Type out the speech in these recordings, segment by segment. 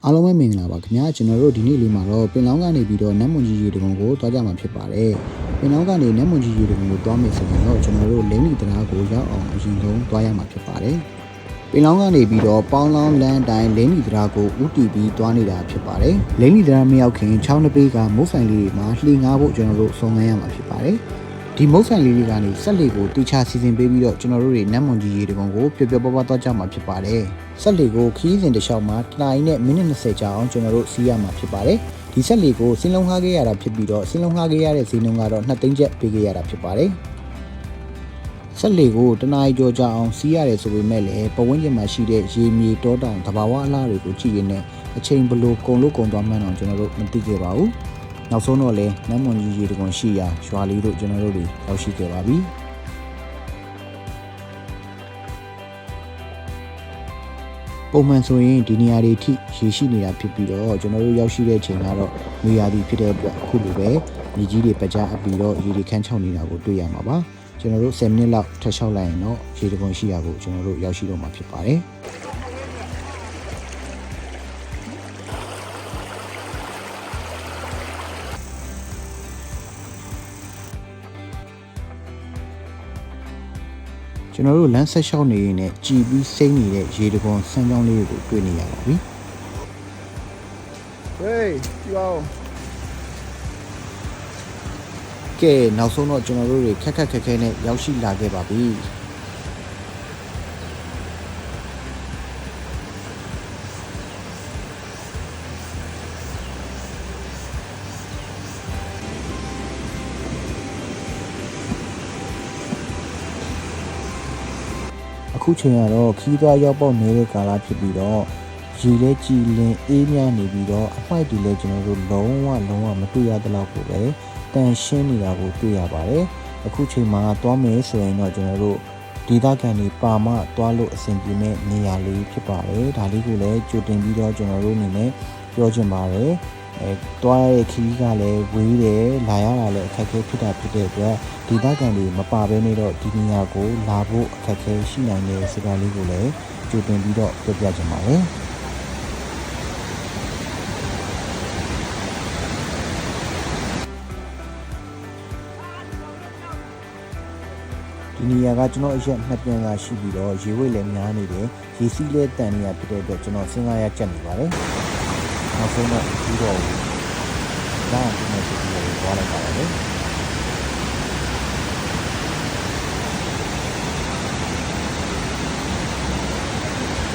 အားလုံးပဲမင်္ဂလာပါခင်ဗျာကျွန်တော်တို့ဒီနေ့လေးမှာတော့ပင်လောင်းကနေပြီးတော့နတ်မွန်ကြီးရေတကုံကိုတွားကြမှာဖြစ်ပါတယ်ပင်လောင်းကနေနတ်မွန်ကြီးရေတကုံကိုတွားမယ်ဆိုရင်တော့ကျွန်တော်တို့လိမ့်လီတရားကိုရောက်အောင်အရင်ဆုံးတွားရမှာဖြစ်ပါတယ်ပင်လောင်းကနေပြီးတော့ပေါင်းလောင်းလမ်းတိုင်းလိမ့်လီတရားကိုဥတီပြီးတွားနေတာဖြစ်ပါတယ်လိမ့်လီတရားမရောက်ခင်ချောင်းတစ်ပေးကမုတ်ဆိုင်လေးတွေမှာလှီငားဖို့ကျွန်တော်တို့စုံစမ်းရမှာဖြစ်ပါတယ်ဒီမုတ်ဆိုင်လေးတွေကနေဆက်လေကိုတိချစီစဉ်ပေးပြီးတော့ကျွန်တော်တို့တွေနတ်မွန်ကြီးရေတကုံကိုပြပြပပတွားကြမှာဖြစ်ပါတယ်ဆက်လေကိုခီးစဉ်တစ်လျှောက်မှာတနာရီနဲ့မိနစ်20ကြာအောင်ကျွန်တော်တို့စီးရမှာဖြစ်ပါတယ်ဒီဆက်လေကိုစင်းလုံးငှားခဲ့ရတာဖြစ်ပြီးတော့စင်းလုံးငှားခဲ့ရတဲ့ဈေးနှုန်းကတော့2သိန်းကျပ်ပေးခဲ့ရတာဖြစ်ပါတယ်ဆက်လေကိုတနာရီကျော်ကြာအောင်စီးရတယ်ဆိုပေမဲ့လည်းပဝန်းကျင်မှာရှိတဲ့ရေမြေတောတောင်သဘာဝအလားတွေကိုကြည့်ရင်းနဲ့အချိန်ဘလို့ကုန်လို့ကုန်သွားမှန်းတော့ကျွန်တော်တို့မသိခဲ့ပါဘူးနောက်ဆုံးတော့လဲနတ်မွန်ကြီးရေတကွန်ရှိရာရွာလေးတို့ကျွန်တော်တို့တွေရောက်ရှိခဲ့ပါပြီပုံမှန်ဆိုရင်ဒီနေရာတွေထိရေရှိနေတာဖြစ်ပြီးတော့ကျွန်တော်တို့ရောက်ရှိတဲ့ချိန်ကတော့နေရာဒီဖြစ်တဲ့အတွက်အခုလိုပဲမြေကြီးတွေပကြားအပ်ပြီးတော့ရေတွေခန်းချောင်းနေတာကိုတွေ့ရမှာပါကျွန်တော်တို့10မိနစ်လောက်ထပ်လျှောက်လိုက်ရင်တော့ရေတကွန်ရှိရာကိုကျွန်တော်တို့ရောက်ရှိတော့မှာဖြစ်ပါတယ်ကျွန်တော်တို့လမ်းဆက်လျှောက်နေရင်ကြည်ပြီးစိမ့်နေတဲ့ရေတကွန်ဆန်းကြောင်းလေးကိုတွေ့နေရပါပြီ။ဟေးကြည့်အောင်။ကဲနောက်ဆုံးတော့ကျွန်တော်တို့တွေခက်ခဲနဲ့ရောက်ရှိလာခဲ့ပါပြီ။အခုချိန်ကတော့ခီးသွားရောက်ပေါက်နေတဲ့ကာလဖြစ်ပြီးတော့ရေလဲကြည်လင်အေးမြနေပြီးတော့အမိုက်တွေလည်းကျွန်တော်တို့လုံးဝမတွေ့ရသလောက်ကိုပဲတန်ရှင်းနေတာကိုတွေ့ရပါတယ်အခုချိန်မှာသွားမယ်ဆိုရင်တော့ကျွန်တော်တို့ဒေသခံတွေပါမသွားလို့အဆင်ပြေမဲ့နေရာလေးဖြစ်ပါတယ်ဒါလေးကိုလည်းကြိုတင်ပြီးတော့ကျွန်တော်တို့အနေနဲ့ပြောချင်ပါတယ်တွားရဲ့ခီးကလည်းဝေးတယ်လာရတာလည်းအခက်အခဲဖြစ်တာဖြစ်တဲ့အတွက်ဒေသခံတွေမပါဘဲနဲ့တော့ဒီနေရာကိုလာဖို့အခက်အခဲရှိနိုင်တဲ့စကားလေးကိုလည်းကြိုတင်ပြီးတော့ပြောပြချင်ပါတယ်ဒီနေရာကကျွန်တော်အရက်နှစ်ပြန်သာရှိပြီးတော့ရေဝိတ်လည်းများနေတယ်ရေစီးလည်းတန်နေရဖြစ်တဲ့အတွက်ကျွန်တော်စဉ်းစားရကြက်နေပါတယ်နောက်ဆုံးတော့ပြီးတော့ဒါကဒီနေ့ဒီလိုသွားလိုက်ပါမယ်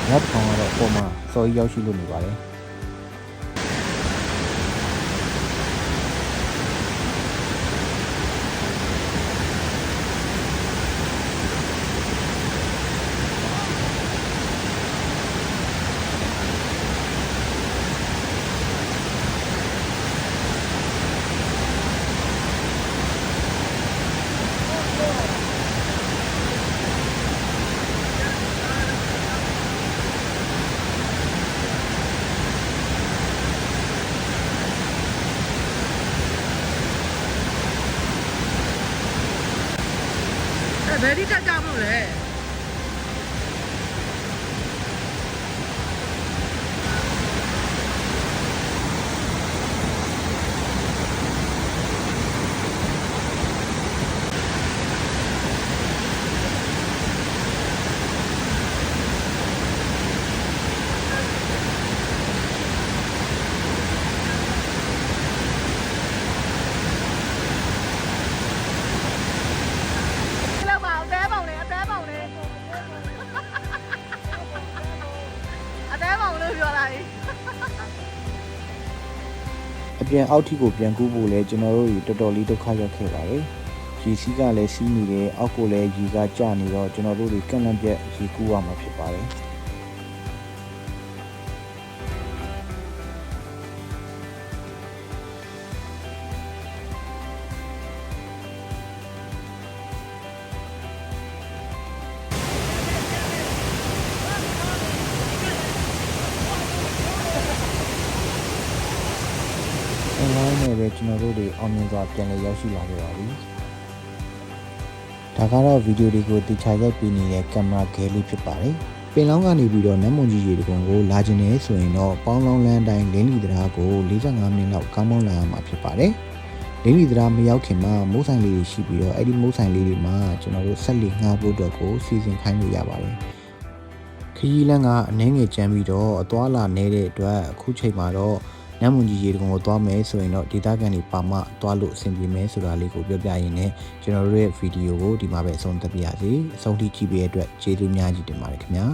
ရပ်ထောင်ရတော့ပုံမှန်စော်ကြီးရောက်ရှိလို့နေပါတယ်ဘယ်ဒီတက်ကြမလို့လဲအပြန်အောက်ထိကိုပြန်ကူးဖို့လဲကျွန်တော်တို့တော်တော်လေးဒုက္ခရောက်ခဲ့ပါတယ်ရေစီးကလည်းစီးနေတယ်အောက်ကိုလည်းရေကကျနေတော့ကျွန်တော်တို့တွေကန့်လန့်ပြက်ရေကူးရမှာဖြစ်ပါတယ်နဲ့ပဲကျွန်တော်တို့တွေအောင်မြင်စွာပြန်လည်ရောက်ရှိလာခဲ့ပါပြီ။ဒါကတော့ဗီဒီယိုတွေကိုတခြားရိုက်ပေးနေတဲ့ကင်မရာခဲလေးဖြစ်ပါတယ်။ ပင်လောင်းကနေပြီးတော့နတ်မွန်ကြီးရေတကုံကိုလာကျင်နေဆိုရင်တော့ပေါင်းလောင်းလန်းတိုင်းလင်းလီတရားကို45မိနစ်လောက်ကောင်းမောင်းလာရမှာဖြစ်ပါတယ်လင်းလီတရားမရောက်ခင်မှာမိုးဆိုင်လေးတွေရှိပြီးတော့အဲ့ဒီမိုးဆိုင်လေးတွေမှာကျွန်တော်တို့ဆက်လက်ငှားဖို့အတွက်ကိုစီစဉ်ခိုင်းလို့ရပါတယ်ခရီးလမ်းကအနှဲငယ်ကျမ်းပြီးတော့အသွားလာနေတဲ့အတွက်အခုချိန်မှာတော့နတ်မွန်ကြီးရေတကုံကိုသွားမယ်ဆိုရင်တော့ဒေသခံတွေပါမှသွားလို့အဆင်ပြေမယ်ဆိုတာလေးကိုပြောပြရင်းနဲ့ကျွန်တော်တို့ရဲ့ဗီဒီယိုကိုဒီမှာပဲအဆုံးသတ်ပြရစီအဆုံးထိကြည့်ပေးတဲ့အတွက်ကျေးဇူးများကြီးတင်ပါတယ်ခင်ဗျာ